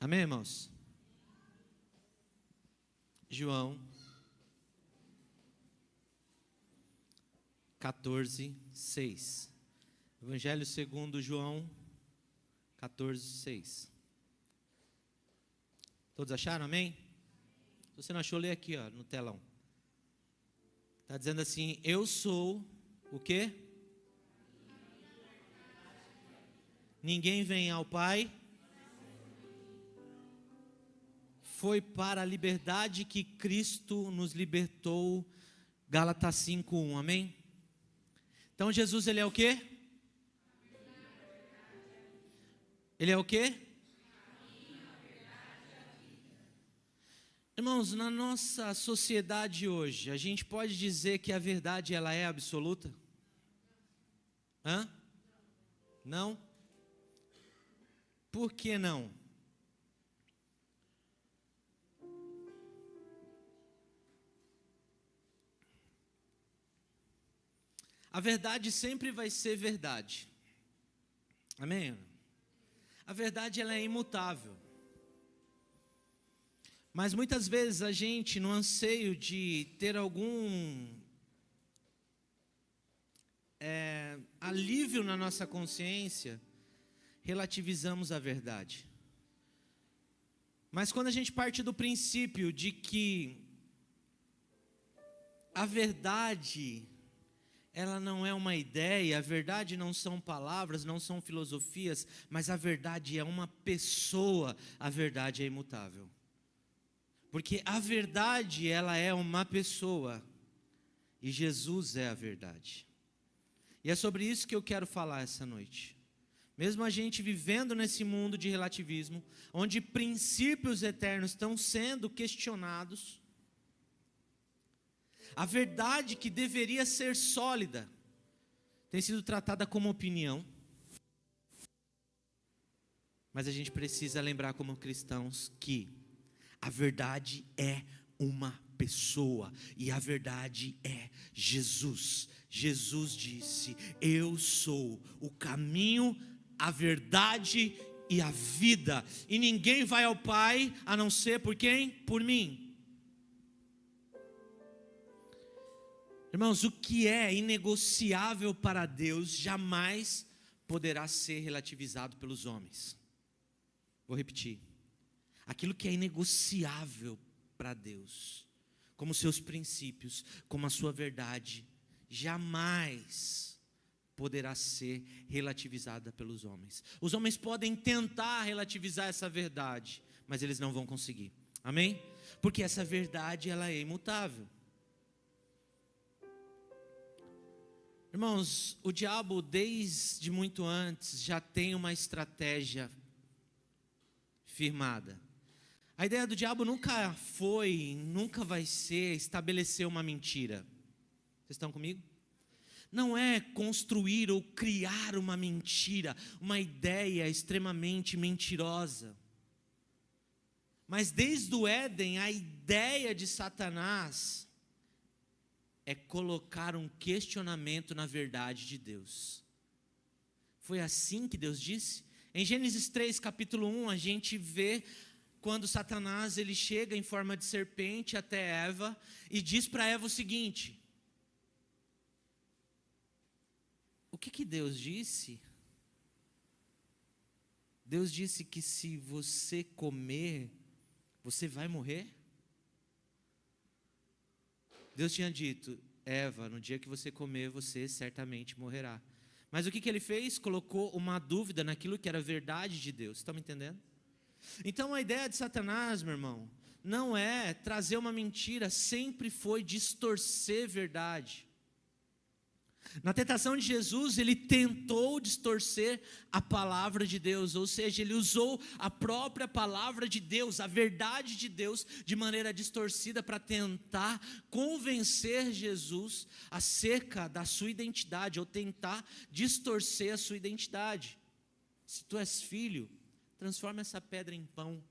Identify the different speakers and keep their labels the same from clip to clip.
Speaker 1: Amém, irmãos? João 14:6. Evangelho segundo João 14:6. Todos acharam, amém? Se você não achou, lê aqui, ó, no telão. Está dizendo assim: eu sou o quê? Ninguém vem ao Pai. Foi para a liberdade que Cristo nos libertou. Gálatas 5:1, amém? Então Jesus, ele é o quê? Ele é o quê? Irmãos, na nossa sociedade hoje, a gente pode dizer que a verdade ela é absoluta? Hã? Não? Por que não? A verdade sempre vai ser verdade. Amém? A verdade ela é imutável. Mas muitas vezes a gente, no anseio de ter algum alívio na nossa consciência, relativizamos a verdade. Mas quando a gente parte do princípio de que a verdade ela não é uma ideia, a verdade não são palavras, não são filosofias, mas a verdade é uma pessoa, a verdade é imutável. Porque a verdade, ela é uma pessoa, e Jesus é a verdade. E é sobre isso que eu quero falar essa noite. Mesmo a gente vivendo nesse mundo de relativismo, onde princípios eternos estão sendo questionados, a verdade que deveria ser sólida, tem sido tratada como opinião. Mas a gente precisa lembrar como cristãos que a verdade é uma pessoa, e a verdade é Jesus. Jesus disse: eu sou o caminho, a verdade e a vida, e ninguém vai ao Pai a não ser por quem? Por mim. Irmãos, o que é inegociável para Deus jamais poderá ser relativizado pelos homens. Vou repetir. Aquilo que é inegociável para Deus, como seus princípios, como a sua verdade, jamais poderá ser relativizada pelos homens. Os homens podem tentar relativizar essa verdade, mas eles não vão conseguir. Amém? Porque essa verdade ela é imutável. Irmãos, o diabo desde muito antes já tem uma estratégia firmada. A ideia do diabo nunca foi, nunca vai ser estabelecer uma mentira. Vocês estão comigo? Não é construir ou criar uma mentira, uma ideia extremamente mentirosa. Mas desde o Éden, a ideia de Satanás é colocar um questionamento na verdade de Deus. Foi assim que Deus disse? Em Gênesis 3, capítulo 1, a gente vê quando Satanás ele chega em forma de serpente até Eva e diz para Eva o seguinte: o que Deus disse? Deus disse que se você comer, você vai morrer? Deus tinha dito: Eva, no dia que você comer, você certamente morrerá. Mas o que ele fez? Colocou uma dúvida naquilo que era verdade de Deus. Estão me entendendo? Então a ideia de Satanás, meu irmão, não é trazer uma mentira, sempre foi distorcer verdade. Na tentação de Jesus, ele tentou distorcer a palavra de Deus, ou seja, ele usou a própria palavra de Deus, a verdade de Deus, de maneira distorcida para tentar convencer Jesus acerca da sua identidade, ou tentar distorcer a sua identidade. Se tu és filho, transforma essa pedra em pão.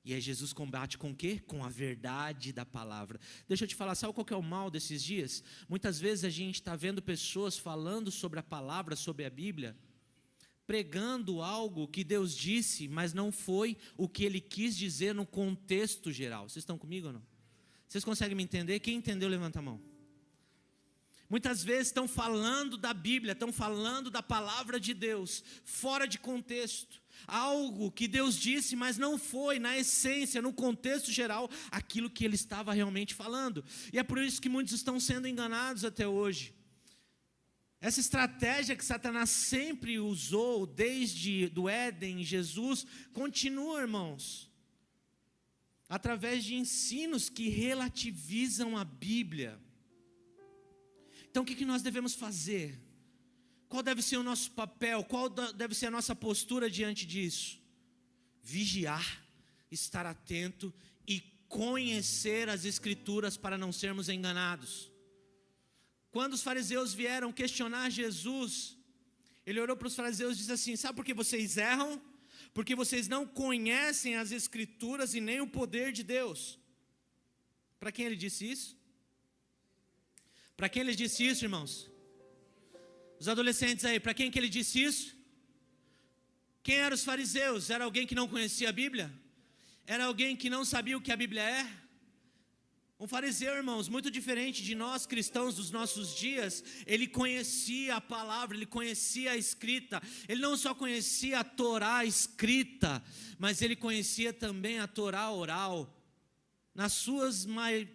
Speaker 1: E aí Jesus combate com o quê? Com a verdade da palavra. Deixa eu te falar, sabe qual que é o mal desses dias? Muitas vezes a gente está vendo pessoas falando sobre a palavra, sobre a Bíblia, pregando algo que Deus disse, mas não foi o que Ele quis dizer no contexto geral. Vocês estão comigo ou não? Vocês conseguem me entender? Quem entendeu, levanta a mão. Muitas vezes estão falando da Bíblia, estão falando da palavra de Deus, fora de contexto. Algo que Deus disse, mas não foi, na essência, no contexto geral, aquilo que Ele estava realmente falando. E é por isso que muitos estão sendo enganados até hoje. Essa estratégia que Satanás sempre usou, desde do Éden, Jesus, continua, irmãos, através de ensinos que relativizam a Bíblia. Então o que nós devemos fazer? Qual deve ser o nosso papel? Qual deve ser a nossa postura diante disso? Vigiar, estar atento e conhecer as Escrituras para não sermos enganados. Quando os fariseus vieram questionar Jesus, Ele olhou para os fariseus e disse assim: sabe por que vocês erram? Porque vocês não conhecem as Escrituras e nem o poder de Deus. Para quem Ele disse isso? Para quem Ele disse isso, irmãos? Os adolescentes aí, para quem que Ele disse isso? Quem eram os fariseus? Era alguém que não conhecia a Bíblia? Era alguém que não sabia o que a Bíblia é? Um fariseu, irmãos, muito diferente de nós cristãos dos nossos dias, ele conhecia a palavra, ele conhecia a escrita. Ele não só conhecia a Torá escrita, mas ele conhecia também a Torá oral, nas suas mais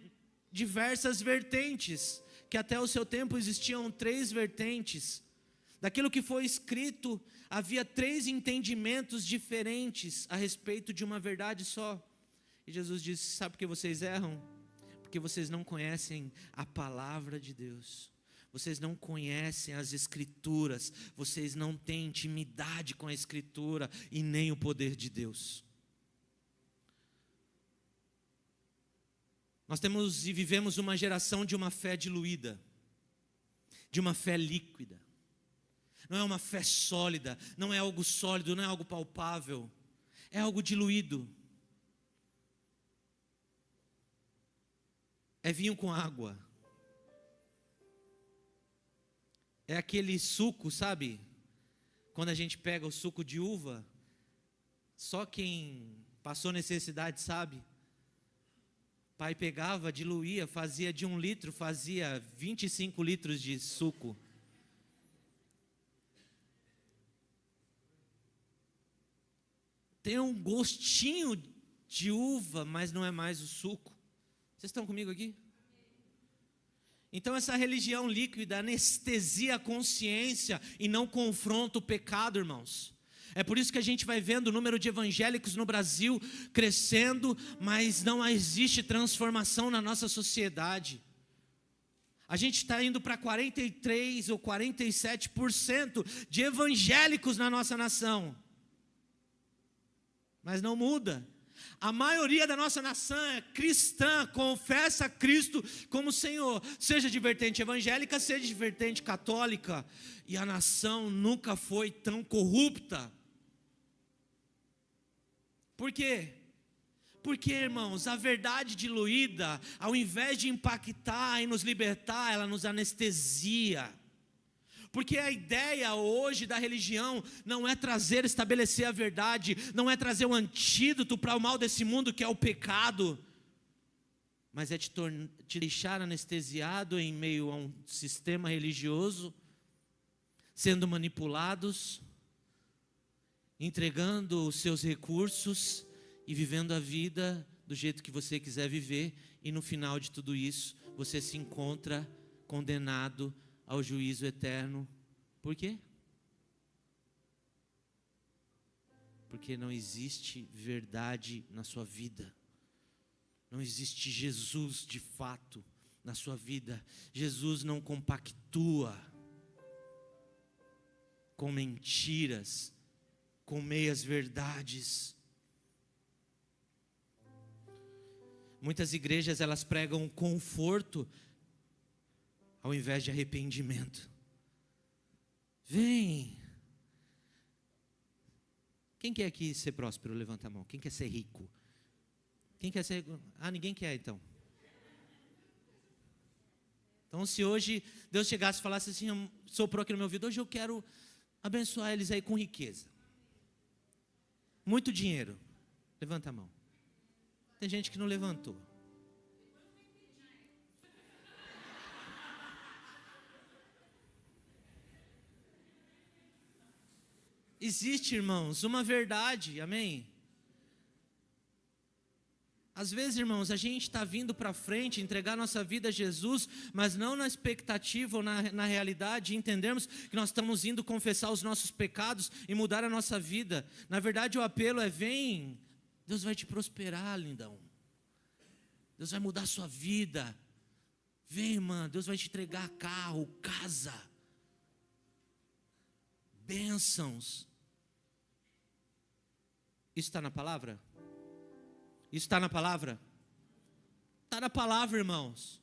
Speaker 1: diversas vertentes, que até o seu tempo existiam 3 vertentes. Daquilo que foi escrito, havia 3 entendimentos diferentes a respeito de uma verdade só. E Jesus disse: sabe por que vocês erram? Porque vocês não conhecem a palavra de Deus, vocês não conhecem as Escrituras, vocês não têm intimidade com a Escritura e nem o poder de Deus. Nós temos e vivemos uma geração de uma fé diluída, de uma fé líquida. Não é uma fé sólida, não é algo sólido, não é algo palpável, é algo diluído. É vinho com água. É aquele suco, sabe? Quando a gente pega o suco de uva, só quem passou necessidade sabe. Pai pegava, diluía, fazia de 1 litro, fazia 25 litros de suco. Tem um gostinho de uva, mas não é mais o suco. Vocês estão comigo aqui? Então essa religião líquida anestesia a consciência e não confronta o pecado, irmãos. É por isso que a gente vai vendo o número de evangélicos no Brasil crescendo, mas não existe transformação na nossa sociedade. A gente está indo para 43% ou 47% de evangélicos na nossa nação, mas não muda. A maioria da nossa nação é cristã, confessa Cristo como Senhor, seja de vertente evangélica, seja de vertente católica, e a nação nunca foi tão corrupta. Por quê? Porque, irmãos, a verdade diluída, ao invés de impactar e nos libertar, ela nos anestesia. Porque a ideia hoje da religião não é estabelecer a verdade, não é trazer o antídoto para o mal desse mundo que é o pecado, mas é te deixar anestesiado em meio a um sistema religioso, sendo manipulados, entregando os seus recursos e vivendo a vida do jeito que você quiser viver, e no final de tudo isso, você se encontra condenado ao juízo eterno. Por quê? Porque não existe verdade na sua vida. Não existe Jesus de fato na sua vida. Jesus não compactua com mentiras, com meias verdades. Muitas igrejas, elas pregam conforto ao invés de arrependimento. Vem. Quem quer aqui ser próspero? Levanta a mão. Quem quer ser rico? Quem quer ser... ninguém quer então. Então se hoje Deus chegasse e falasse assim, soprou aqui no meu ouvido: hoje eu quero abençoar eles aí com riqueza. Muito dinheiro. Levanta a mão. Tem gente que não levantou. Existe, irmãos, uma verdade, amém? Às vezes, irmãos, a gente está vindo para frente, entregar nossa vida a Jesus, mas não na expectativa ou na realidade, entendermos que nós estamos indo confessar os nossos pecados e mudar a nossa vida. Na verdade, o apelo é: vem, Deus vai te prosperar, lindão. Deus vai mudar a sua vida. Vem, irmã, Deus vai te entregar carro, casa, bênçãos. Isso está na palavra? Isso está na palavra? Está na palavra, irmãos.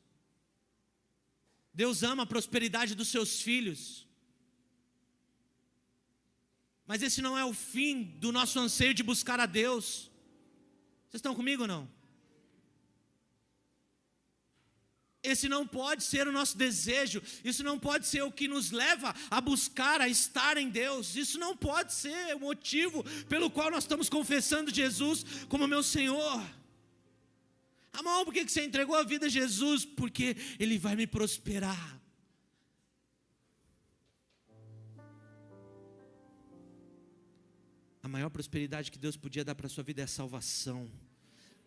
Speaker 1: Deus ama a prosperidade dos seus filhos. Mas esse não é o fim do nosso anseio de buscar a Deus. Vocês estão comigo ou não? Esse não pode ser o nosso desejo. Isso não pode ser o que nos leva a buscar, a estar em Deus. Isso não pode ser o motivo pelo qual nós estamos confessando Jesus como meu Senhor. Amor, por que você entregou a vida a Jesus? Porque Ele vai me prosperar. A maior prosperidade que Deus podia dar para a sua vida é a salvação.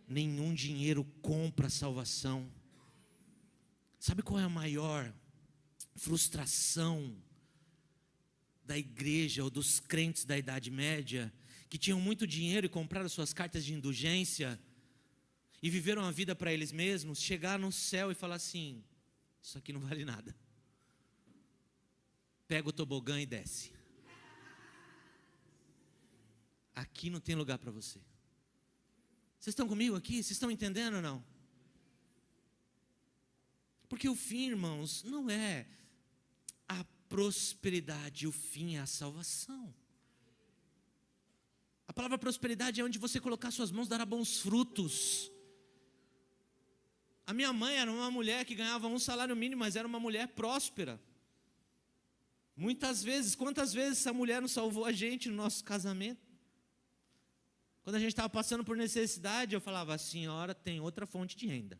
Speaker 1: Nenhum dinheiro compra a salvação. Sabe qual é a maior frustração da igreja ou dos crentes da Idade Média, que tinham muito dinheiro e compraram suas cartas de indulgência e viveram a vida para eles mesmos? Chegar no céu e falar assim: isso aqui não vale nada. Pega o tobogã e desce. Aqui não tem lugar para você. Vocês estão comigo aqui? Vocês estão entendendo ou não? Porque o fim, irmãos, não é a prosperidade, o fim é a salvação. A palavra prosperidade é onde você colocar suas mãos dará bons frutos. A minha mãe era uma mulher que ganhava um salário mínimo, mas era uma mulher próspera. Muitas vezes, quantas vezes essa mulher não salvou a gente no nosso casamento? Quando a gente estava passando por necessidade, eu falava: a senhora tem outra fonte de renda.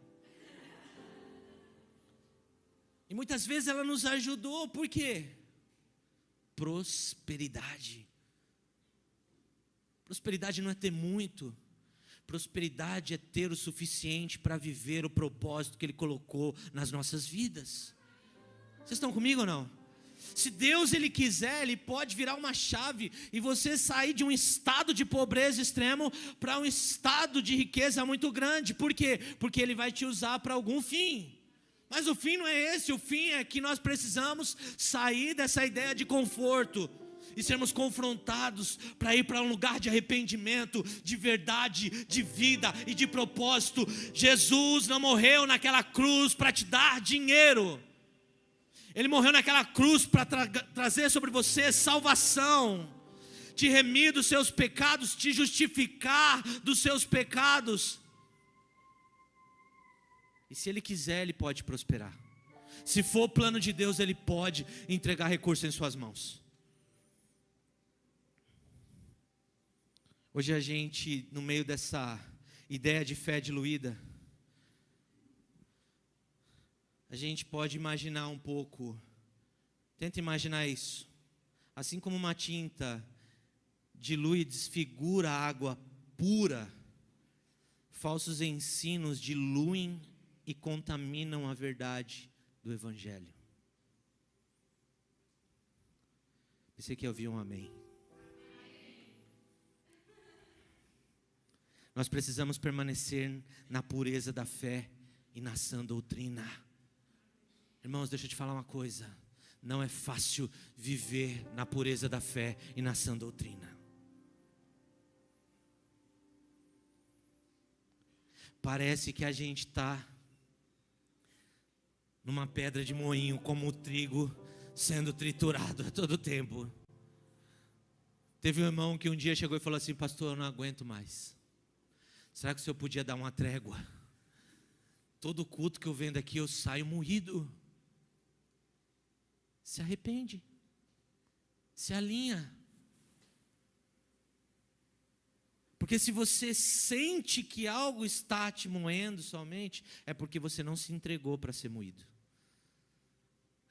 Speaker 1: E muitas vezes ela nos ajudou, por quê? Prosperidade. Prosperidade não é ter muito. Prosperidade é ter o suficiente para viver o propósito que Ele colocou nas nossas vidas. Vocês estão comigo ou não? Se Deus Ele quiser, Ele pode virar uma chave e você sair de um estado de pobreza extremo para um estado de riqueza muito grande. Por quê? Porque Ele vai te usar para algum fim. Mas o fim não é esse. O fim é que nós precisamos sair dessa ideia de conforto e sermos confrontados para ir para um lugar de arrependimento, de verdade, de vida e de propósito. Jesus não morreu naquela cruz para te dar dinheiro. Ele morreu naquela cruz para trazer sobre você salvação, te remir dos seus pecados, te justificar dos seus pecados. E se Ele quiser, Ele pode prosperar. Se for o plano de Deus, Ele pode entregar recursos em suas mãos. Hoje a gente, no meio dessa ideia de fé diluída, a gente pode imaginar um pouco. Tenta imaginar isso. Assim como uma tinta dilui e desfigura a água pura, falsos ensinos diluem e contaminam a verdade do Evangelho. Você quer ouvir um amém? Nós precisamos permanecer na pureza da fé e na sã doutrina. Irmãos, deixa eu te falar uma coisa. Não é fácil viver na pureza da fé e na sã doutrina. Parece que a gente está numa pedra de moinho, como o trigo sendo triturado a todo tempo. Teve um irmão que um dia chegou e falou assim: pastor, eu não aguento mais. Será que o senhor podia dar uma trégua? Todo culto que eu venho daqui eu saio moído. Se arrepende. Se alinha. Porque se você sente que algo está te moendo somente, é porque você não se entregou para ser moído.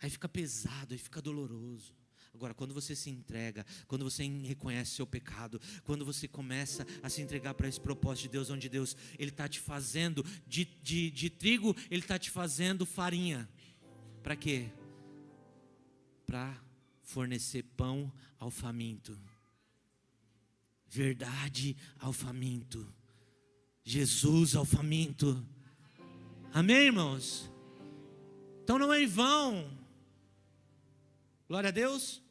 Speaker 1: Aí fica pesado, aí fica doloroso. Agora, quando você se entrega, quando você reconhece seu pecado, quando você começa a se entregar para esse propósito de Deus, onde Deus, Ele está te fazendo, de trigo, Ele está te fazendo farinha. Para quê? Para fornecer pão ao faminto. Verdade ao faminto. Jesus ao faminto. Amém, irmãos? Então não é em vão. Glória a Deus.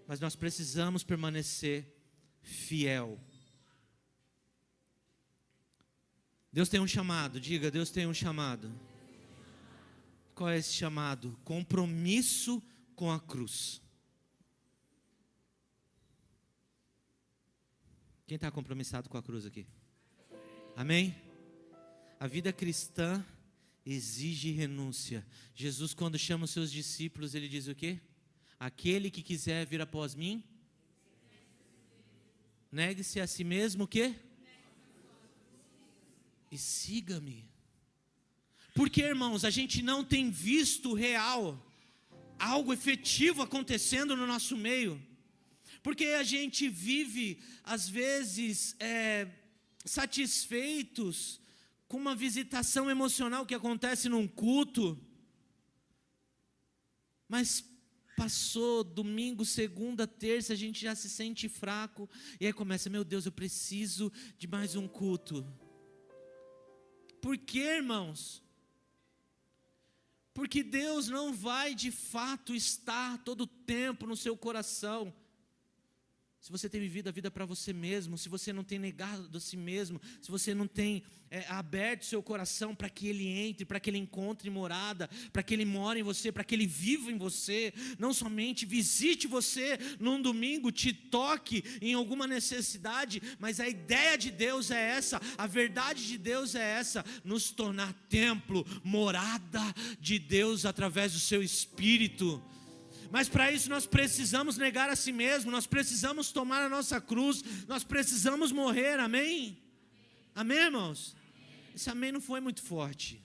Speaker 1: Mas nós precisamos permanecer fiel. Deus tem um chamado. Diga, Deus tem um chamado. Qual é esse chamado? Compromisso com a cruz. Quem está compromissado com a cruz aqui? Amém? A vida cristã exige renúncia. Jesus, quando chama os seus discípulos, Ele diz o quê? Aquele que quiser vir após mim, negue-se a si mesmo, o quê? E siga-me. Porque, irmãos, a gente não tem visto real, algo efetivo acontecendo no nosso meio. Porque a gente vive, às vezes, satisfeitos com uma visitação emocional que acontece num culto. Mas passou domingo, segunda, terça, a gente já se sente fraco. E aí começa, meu Deus, eu preciso de mais um culto. Por quê, irmãos? Porque Deus não vai de fato estar todo o tempo no seu coração. Se você tem vivido a vida para você mesmo, se você não tem negado a si mesmo, se você não tem aberto seu coração para que Ele entre, para que Ele encontre morada, para que Ele more em você, para que Ele viva em você, não somente visite você num domingo, te toque em alguma necessidade, mas a ideia de Deus é essa, a verdade de Deus é essa, nos tornar templo, morada de Deus através do seu Espírito. Mas para isso nós precisamos negar a si mesmo, nós precisamos tomar a nossa cruz, nós precisamos morrer, amém? Amém, irmãos? Esse amém não foi muito forte.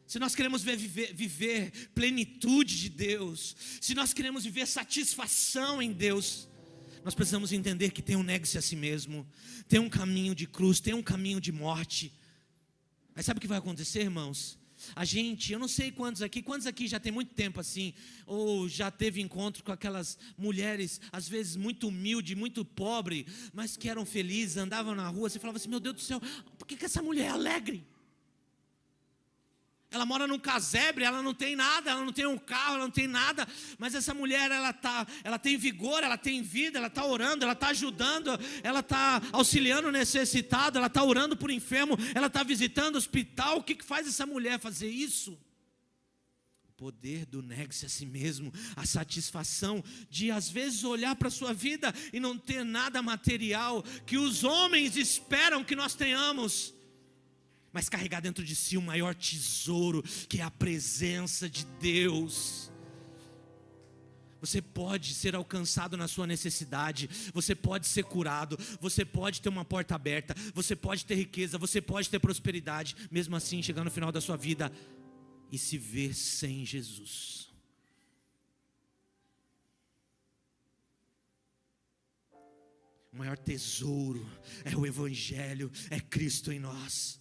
Speaker 1: Se nós queremos viver plenitude de Deus, se nós queremos viver satisfação em Deus, nós precisamos entender que tem um negue-se a si mesmo, tem um caminho de cruz, tem um caminho de morte. Aí sabe o que vai acontecer, irmãos? A gente, eu não sei quantos aqui já tem muito tempo assim, ou já teve encontro com aquelas mulheres, às vezes muito humilde, muito pobre, mas que eram felizes, andavam na rua, você falava assim, meu Deus do céu, por que essa mulher é alegre? Ela mora num casebre, ela não tem nada, ela não tem um carro, ela não tem nada, mas essa mulher, ela tem vigor, ela tem vida, ela está orando, ela está ajudando, ela está auxiliando o necessitado, ela está orando por enfermo, ela está visitando o hospital. O que faz essa mulher fazer isso? O poder do negue-se a si mesmo, a satisfação de às vezes olhar para a sua vida e não ter nada material que os homens esperam que nós tenhamos, mas carregar dentro de si o maior tesouro, que é a presença de Deus. Você pode ser alcançado na sua necessidade, você pode ser curado, você pode ter uma porta aberta, você pode ter riqueza, você pode ter prosperidade, mesmo assim chegar no final da sua vida e se ver sem Jesus. O maior tesouro é o Evangelho, é Cristo em nós.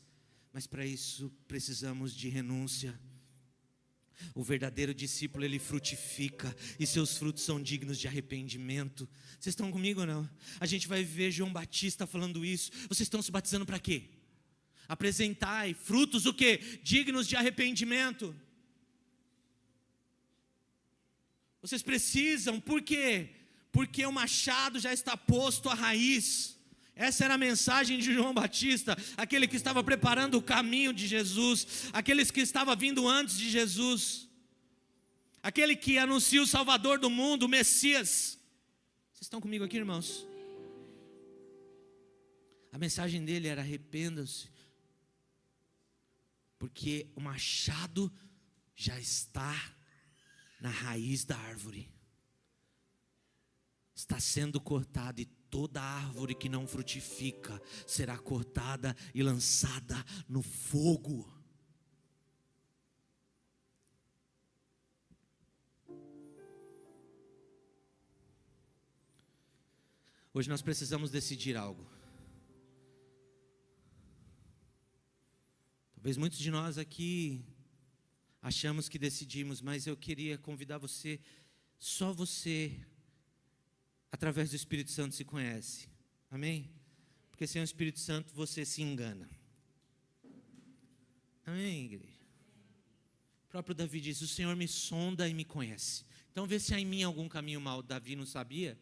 Speaker 1: Mas para isso precisamos de renúncia. O verdadeiro discípulo, ele frutifica, e seus frutos são dignos de arrependimento. Vocês estão comigo ou não? A gente vai ver João Batista falando isso. Vocês estão se batizando para quê? Apresentai frutos o quê? Dignos de arrependimento. Vocês precisam, por quê? Porque o machado já está posto à raiz. Essa era a mensagem de João Batista, aquele que estava preparando o caminho de Jesus, aqueles que estavam vindo antes de Jesus, aquele que anuncia o Salvador do mundo, o Messias. Vocês estão comigo aqui, irmãos? A mensagem dele era: arrependam-se, porque o machado já está na raiz da árvore. Está sendo cortada, e toda árvore que não frutifica será cortada e lançada no fogo. Hoje nós precisamos decidir algo. Talvez muitos de nós aqui achamos que decidimos, mas eu queria convidar você, só você, através do Espírito Santo, se conhece. Amém? Porque sem o Espírito Santo você se engana. Amém, igreja? O próprio Davi diz: o Senhor me sonda e me conhece. Então vê se há em mim algum caminho mau. Davi não sabia,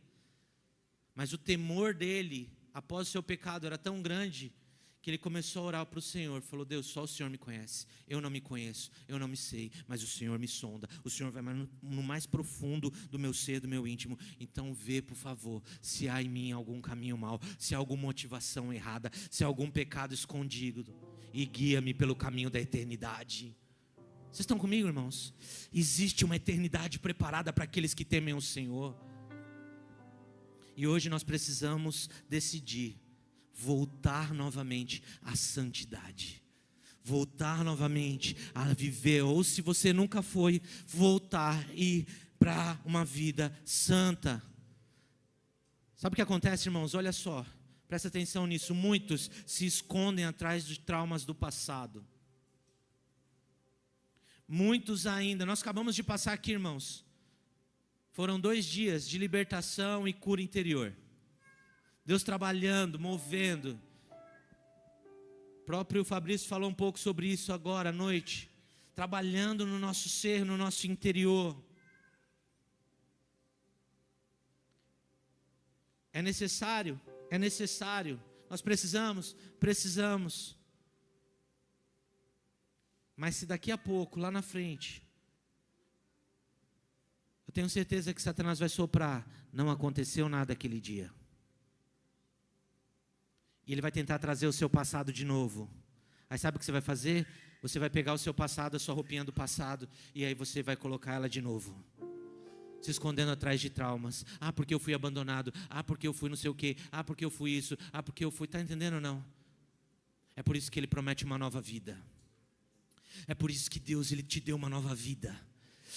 Speaker 1: mas o temor dele, após o seu pecado, era tão grande, que ele começou a orar para o Senhor. Falou: Deus, só o Senhor me conhece. Eu não me conheço, eu não me sei, mas o Senhor me sonda. O Senhor vai no mais profundo do meu ser, do meu íntimo. Então vê, por favor, se há em mim algum caminho mau, se há alguma motivação errada, se há algum pecado escondido, e guia-me pelo caminho da eternidade. Vocês estão comigo, irmãos? Existe uma eternidade preparada para aqueles que temem o Senhor. E hoje nós precisamos decidir voltar novamente à santidade, voltar novamente a viver, ou se você nunca foi, voltar e ir para uma vida santa. Sabe o que acontece, irmãos? Olha só, presta atenção nisso. Muitos se escondem atrás de traumas do passado. Muitos ainda, nós acabamos de passar aqui, irmãos, foram 2 dias de libertação e cura interior. Deus trabalhando, movendo. O próprio Fabrício falou um pouco sobre isso agora à noite. Trabalhando no nosso ser, no nosso interior. É necessário. Nós precisamos. Mas se daqui a pouco, lá na frente, eu tenho certeza que Satanás vai soprar: não aconteceu nada aquele dia. E ele vai tentar trazer o seu passado de novo. Aí sabe o que você vai fazer? Você vai pegar o seu passado, a sua roupinha do passado, e aí você vai colocar ela de novo, se escondendo atrás de traumas. Ah, porque eu fui abandonado. Ah, porque eu fui não sei o quê. Ah, porque eu fui isso. Ah, porque eu fui... Está entendendo ou não? É por isso que Ele promete uma nova vida. É por isso que Deus, Ele te deu uma nova vida.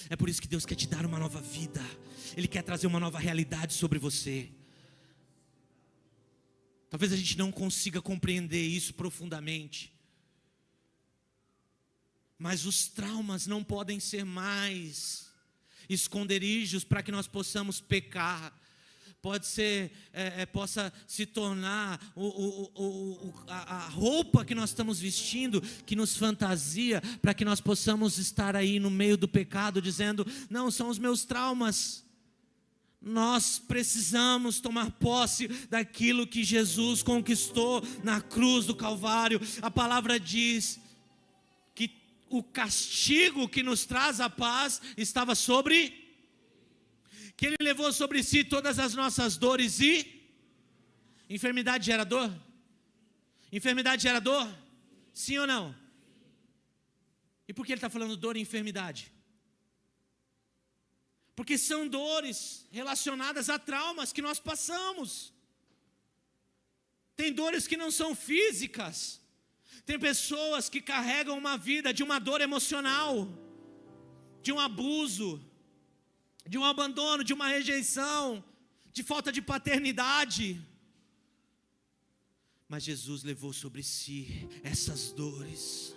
Speaker 1: É por isso que Deus quer te dar uma nova vida. Ele quer trazer uma nova realidade sobre você. Talvez a gente não consiga compreender isso profundamente. Mas os traumas não podem ser mais esconderijos para que nós possamos pecar. Possa se tornar a roupa que nós estamos vestindo, que nos fantasia, para que nós possamos estar aí no meio do pecado, dizendo: não, são os meus traumas. Nós precisamos tomar posse daquilo que Jesus conquistou na cruz do Calvário. A palavra diz que o castigo que nos traz a paz estava sobre, que Ele levou sobre si todas as nossas dores e... Enfermidade gera dor? Enfermidade gera dor? Sim ou não? E por que Ele está falando dor e enfermidade? Porque são dores relacionadas a traumas que nós passamos. Tem dores que não são físicas. Tem pessoas que carregam uma vida de uma dor emocional, de um abuso, de um abandono, de uma rejeição, de falta de paternidade. Mas Jesus levou sobre si essas dores.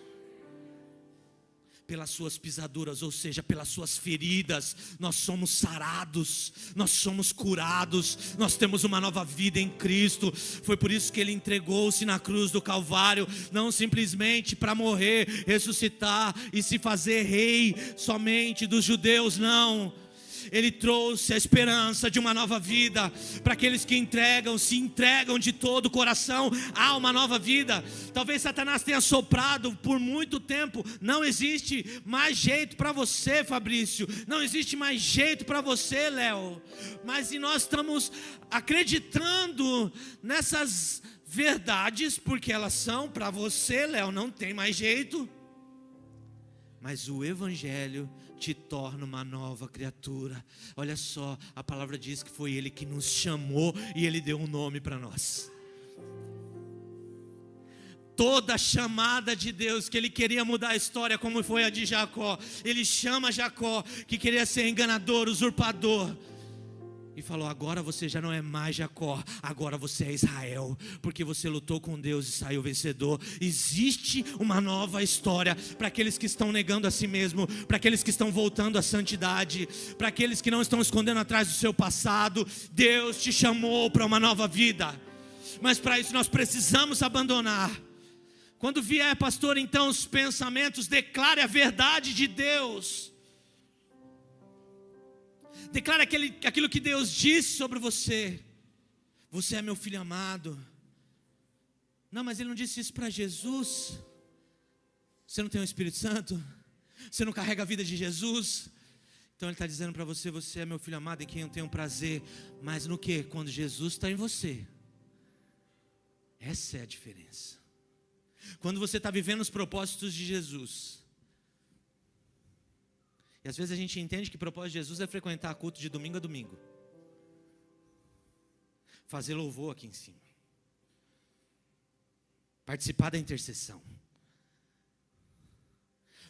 Speaker 1: Pelas suas pisaduras, ou seja, pelas suas feridas, nós somos sarados, nós somos curados, nós temos uma nova vida em Cristo. Foi por isso que Ele entregou-se na cruz do Calvário, não simplesmente para morrer, ressuscitar e se fazer rei somente dos judeus, não. Ele trouxe a esperança de uma nova vida para aqueles que se entregam de todo o coração. Há uma nova vida. Talvez Satanás tenha soprado por muito tempo: não existe mais jeito para você, Fabrício, não existe mais jeito para você, Léo. Mas e nós estamos acreditando nessas verdades, porque elas são para você, Léo, não tem mais jeito. Mas o Evangelho te torna uma nova criatura. Olha só, a palavra diz que foi Ele que nos chamou e Ele deu um nome para nós. Toda chamada de Deus, que Ele queria mudar a história, como foi a de Jacó. Ele chama Jacó, que queria ser enganador, usurpador, e falou: agora você já não é mais Jacó, agora você é Israel, porque você lutou com Deus e saiu vencedor. Existe uma nova história para aqueles que estão negando a si mesmo, para aqueles que estão voltando à santidade, para aqueles que não estão escondendo atrás do seu passado. Deus te chamou para uma nova vida, mas para isso nós precisamos abandonar. Quando vier, pastor, então os pensamentos, declare a verdade de Deus. Declare aquilo que Deus disse sobre você. Você é meu filho amado. Não, mas Ele não disse isso para Jesus. Você não tem o Espírito Santo? Você não carrega a vida de Jesus? Então Ele está dizendo para você: você é meu filho amado em quem eu tenho prazer. Mas no que? Quando Jesus está em você. Essa é a diferença. Quando você está vivendo os propósitos de Jesus. E às vezes a gente entende que o propósito de Jesus é frequentar culto de domingo a domingo, fazer louvor aqui em cima, participar da intercessão.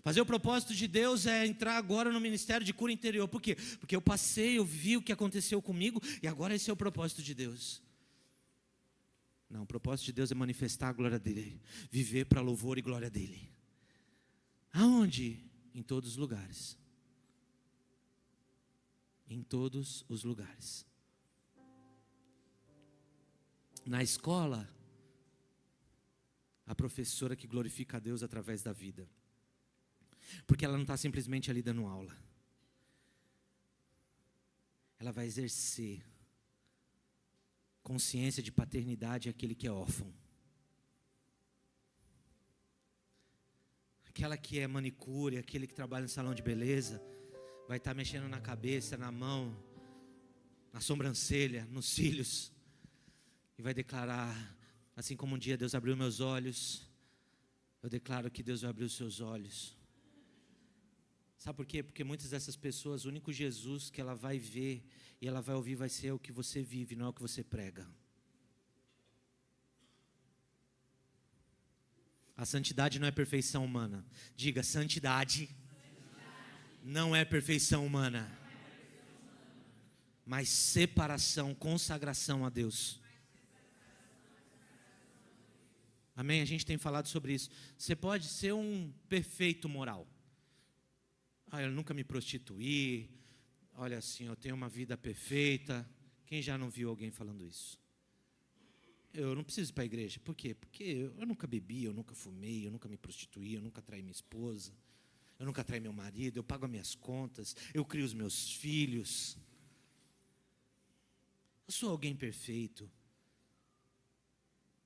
Speaker 1: Fazer o propósito de Deus é entrar agora no ministério de cura interior. Por quê? Porque eu passei, eu vi o que aconteceu comigo, e agora esse é o propósito de Deus. Não, o propósito de Deus é manifestar a glória dEle, viver para louvor e glória dEle. Aonde? Em todos os lugares. Em todos os lugares. Na escola, a professora que glorifica a Deus através da vida, porque ela não está simplesmente ali dando aula, ela vai exercer consciência de paternidade àquele que é órfão. Aquela que é manicure, aquele que trabalha no salão de beleza, vai estar mexendo na cabeça, na mão, na sobrancelha, nos cílios, e vai declarar: assim como um dia Deus abriu meus olhos, eu declaro que Deus vai abrir os seus olhos. Sabe por quê? Porque muitas dessas pessoas, o único Jesus que ela vai ver e ela vai ouvir vai ser o que você vive, não é o que você prega. A santidade não é perfeição humana. Diga: santidade não é perfeição humana, mas separação, consagração a Deus. Amém? A gente tem falado sobre isso. Você pode ser um perfeito moral. Eu nunca me prostituí. Olha assim, eu tenho uma vida perfeita. Quem já não viu alguém falando isso? Eu não preciso ir para a igreja. Por quê? Porque eu nunca bebi, eu nunca fumei, eu nunca me prostituí, eu nunca traí minha esposa, eu nunca traí meu marido, eu pago as minhas contas, eu crio os meus filhos. Eu sou alguém perfeito.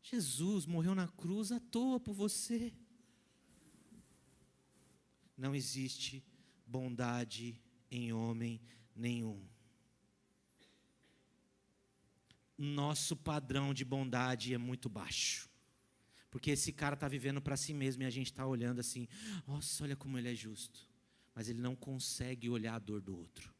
Speaker 1: Jesus morreu na cruz à toa por você. Não existe bondade em homem nenhum. Nosso padrão de bondade é muito baixo, porque esse cara está vivendo para si mesmo e a gente está olhando assim: nossa, olha como ele é justo. Mas ele não consegue olhar a dor do outro,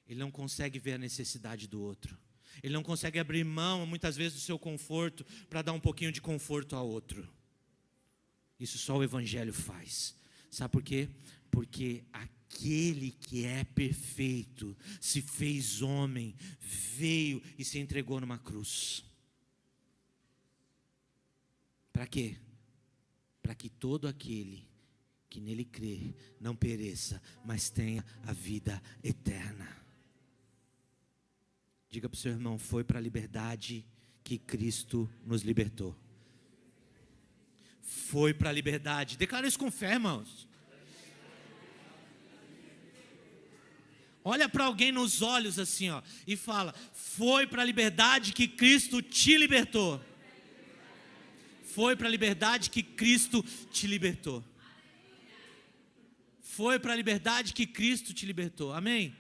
Speaker 1: ele não consegue ver a necessidade do outro, ele não consegue abrir mão muitas vezes do seu conforto para dar um pouquinho de conforto ao outro. Isso só o Evangelho faz. Sabe por quê? Porque aquele que é perfeito se fez homem, veio e se entregou numa cruz. Para quê? Para que todo aquele que nele crê não pereça, mas tenha a vida eterna. Diga para o seu irmão: foi para a liberdade que Cristo nos libertou. Foi para a liberdade. Declara isso com fé, irmãos. Olha para alguém nos olhos assim, ó, e fala: foi para a liberdade que Cristo te libertou. Foi para a liberdade que Cristo te libertou. Foi para a liberdade que Cristo te libertou. Amém?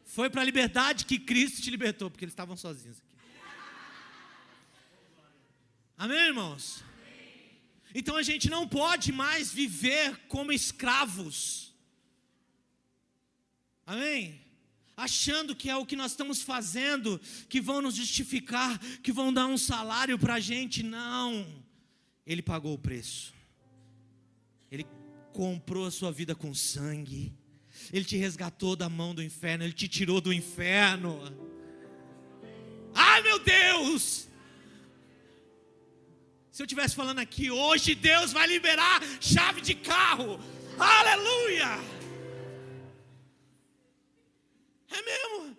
Speaker 1: Foi para a liberdade que Cristo te libertou, porque eles estavam sozinhos aqui. Amém, irmãos? Então a gente não pode mais viver como escravos. Amém? Achando que é o que nós estamos fazendo, que vão nos justificar, que vão dar um salário para a gente. Não, Ele pagou o preço. Ele comprou a sua vida com sangue. Ele te resgatou da mão do inferno. Ele te tirou do inferno. Ai, meu Deus! Se eu estivesse falando aqui hoje, Deus vai liberar chave de carro. Aleluia! É mesmo,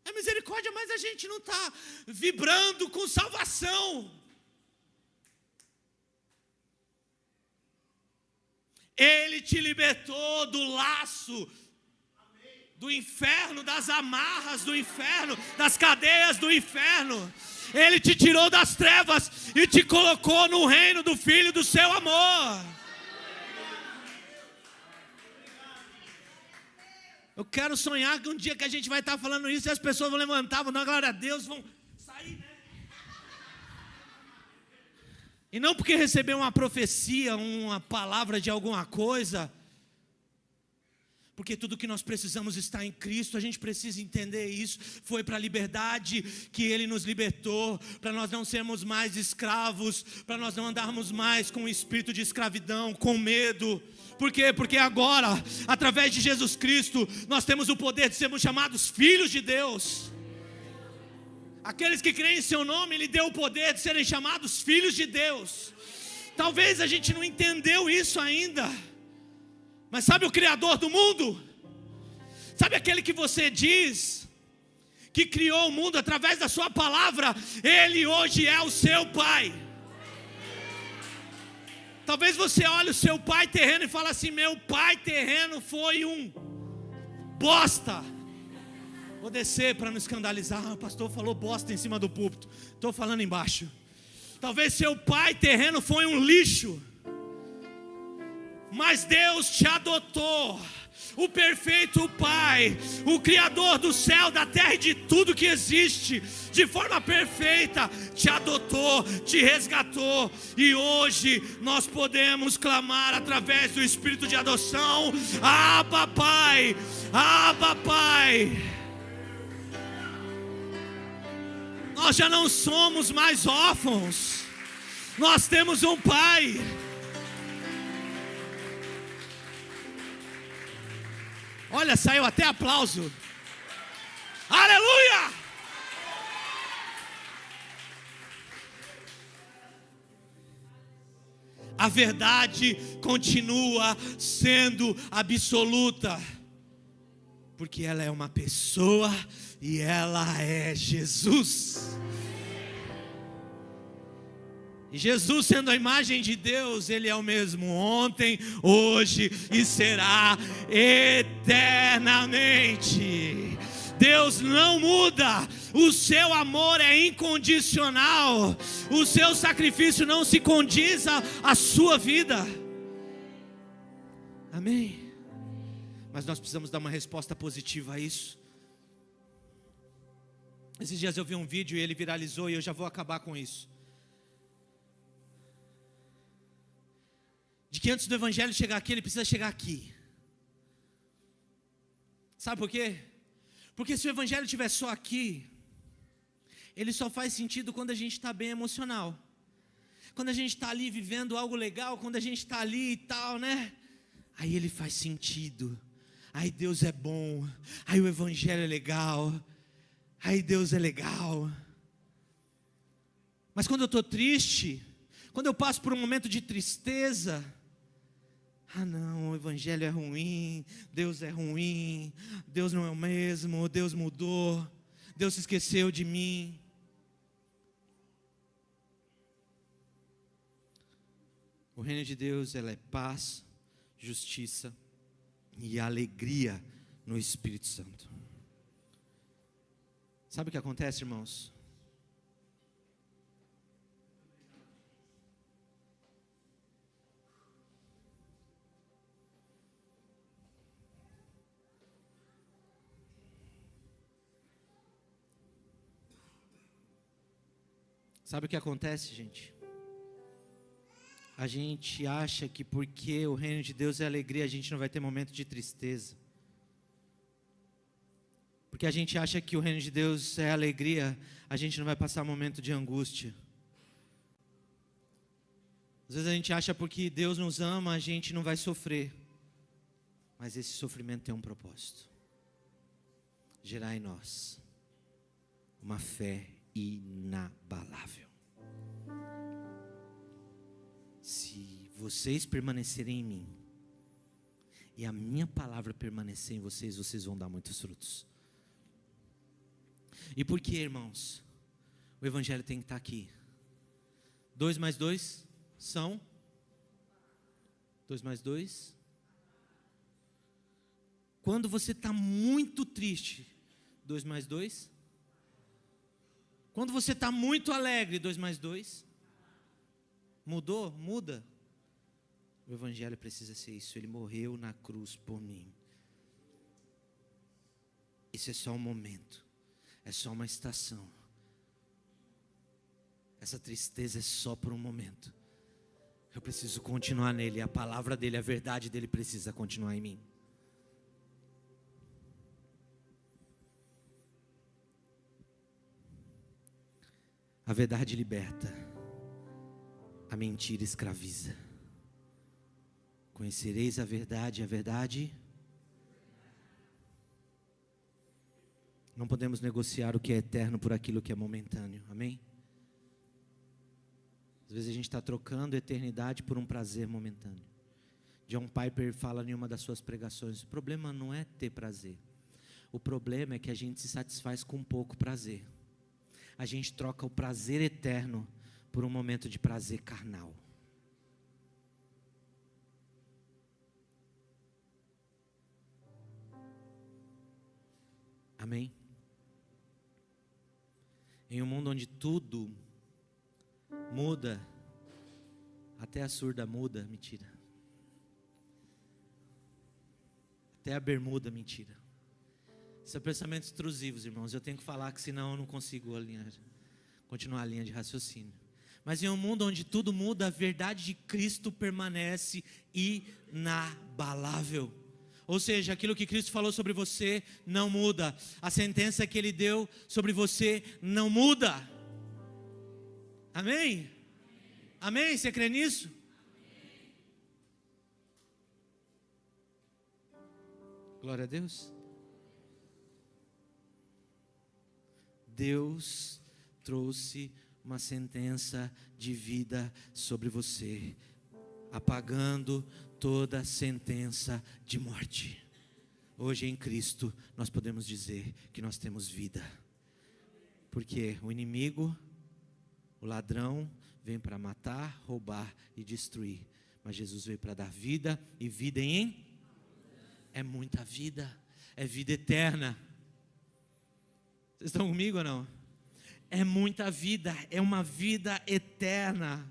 Speaker 1: é misericórdia, mas a gente não está vibrando com salvação. Ele te libertou do laço do inferno, das amarras do inferno, das cadeias do inferno. Ele te tirou das trevas e te colocou no reino do Filho do seu amor. Eu quero sonhar que um dia que a gente vai estar falando isso e as pessoas vão levantar, vão dar glória a Deus, vão sair, né? E não porque recebeu uma profecia, uma palavra de alguma coisa, porque tudo que nós precisamos está em Cristo. A gente precisa entender isso. Foi para a liberdade que Ele nos libertou, para nós não sermos mais escravos, para nós não andarmos mais com o espírito de escravidão, com medo. Por quê? Porque agora, através de Jesus Cristo, nós temos o poder de sermos chamados filhos de Deus. Aqueles que creem em seu nome, Ele deu o poder de serem chamados filhos de Deus. Talvez a gente não entendeu isso ainda. Mas sabe o Criador do mundo? Sabe aquele que você diz que criou o mundo através da sua palavra? Ele hoje é o seu Pai. Talvez você olhe o seu pai terreno e fale assim: meu pai terreno foi um bosta. Vou descer para não escandalizar. O pastor falou bosta em cima do púlpito. Estou falando embaixo. Talvez seu pai terreno foi um lixo. Mas Deus te adotou, o perfeito Pai, o Criador do céu, da terra e de tudo que existe, de forma perfeita, te adotou, te resgatou. E hoje nós podemos clamar através do Espírito de adoção: Abba Pai, Abba Pai. Nós já não somos mais órfãos, nós temos um Pai. Olha, saiu até aplauso. Aleluia! A verdade continua sendo absoluta, porque ela é uma pessoa e ela é Jesus. E Jesus, sendo a imagem de Deus, Ele é o mesmo ontem, hoje e será eternamente. Deus não muda, o seu amor é incondicional, o seu sacrifício não se condiz à sua vida. Amém? Mas nós precisamos dar uma resposta positiva a isso. Esses dias eu vi um vídeo e ele viralizou, e eu já vou acabar com isso. De que antes do evangelho chegar aqui, ele precisa chegar aqui. Sabe por quê? Porque se o evangelho estiver só aqui, ele só faz sentido quando a gente está bem emocional. Quando a gente está ali vivendo algo legal, quando a gente está ali e tal, né? Aí ele faz sentido. Aí Deus é bom. Aí o evangelho é legal. Aí Deus é legal. Mas quando eu estou triste, quando eu passo por um momento de tristeza, não, o evangelho é ruim, Deus é ruim, Deus não é o mesmo, Deus mudou, Deus se esqueceu de mim. O reino de Deus, ela é paz, justiça e alegria no Espírito Santo. Sabe o que acontece, irmãos? Sabe o que acontece, gente? A gente acha que porque o reino de Deus é alegria, a gente não vai ter momento de tristeza. porque a gente acha que o reino de Deus é alegria, a gente não vai passar momento de angústia. Às vezes a gente acha porque Deus nos ama, a gente não vai sofrer. Mas esse sofrimento tem um propósito: gerar em nós uma fé inabalável. Se vocês permanecerem em mim e a minha palavra permanecer em vocês, vocês vão dar muitos frutos. E por que, irmãos? O evangelho tem que estar aqui. 2 mais 2 são 2 mais 2. Quando você está muito triste, 2 mais 2. Quando você está muito alegre, 2 mais 2. Mudou? Muda. O evangelho precisa ser isso. Ele morreu na cruz por mim. Isso é só um momento. É só uma estação. Essa tristeza é só por um momento. Eu preciso continuar nele. A palavra dele, a verdade dele precisa continuar em mim. A verdade liberta. A mentira escraviza. Conhecereis a verdade, a verdade. Não podemos negociar o que é eterno por aquilo que é momentâneo. Amém? Às vezes a gente está trocando a eternidade por um prazer momentâneo. John Piper fala em uma das suas pregações: o problema não é ter prazer. O problema é que a gente se satisfaz com pouco prazer. A gente troca o prazer eterno por um momento de prazer carnal. Amém? Em um mundo onde tudo muda, até a surda muda, mentira. Até a bermuda, mentira. São pensamentos intrusivos, irmãos. Eu tenho que falar, que senão eu não consigo continuar a linha de raciocínio. Mas em um mundo onde tudo muda, a verdade de Cristo permanece inabalável. Ou seja, aquilo que Cristo falou sobre você não muda. A sentença que Ele deu sobre você não muda. Amém? Amém? Você crê nisso? Glória a Deus. Deus trouxe uma sentença de vida sobre você, apagando toda sentença de morte. Hoje em Cristo nós podemos dizer que nós temos vida, porque o inimigo, o ladrão, vem para matar, roubar e destruir, mas Jesus veio para dar vida, e vida é muita vida, é vida eterna. Vocês estão comigo ou não? É muita vida, é uma vida eterna.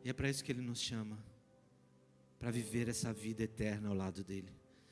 Speaker 1: E é para isso que Ele nos chama, para viver essa vida eterna ao lado dEle.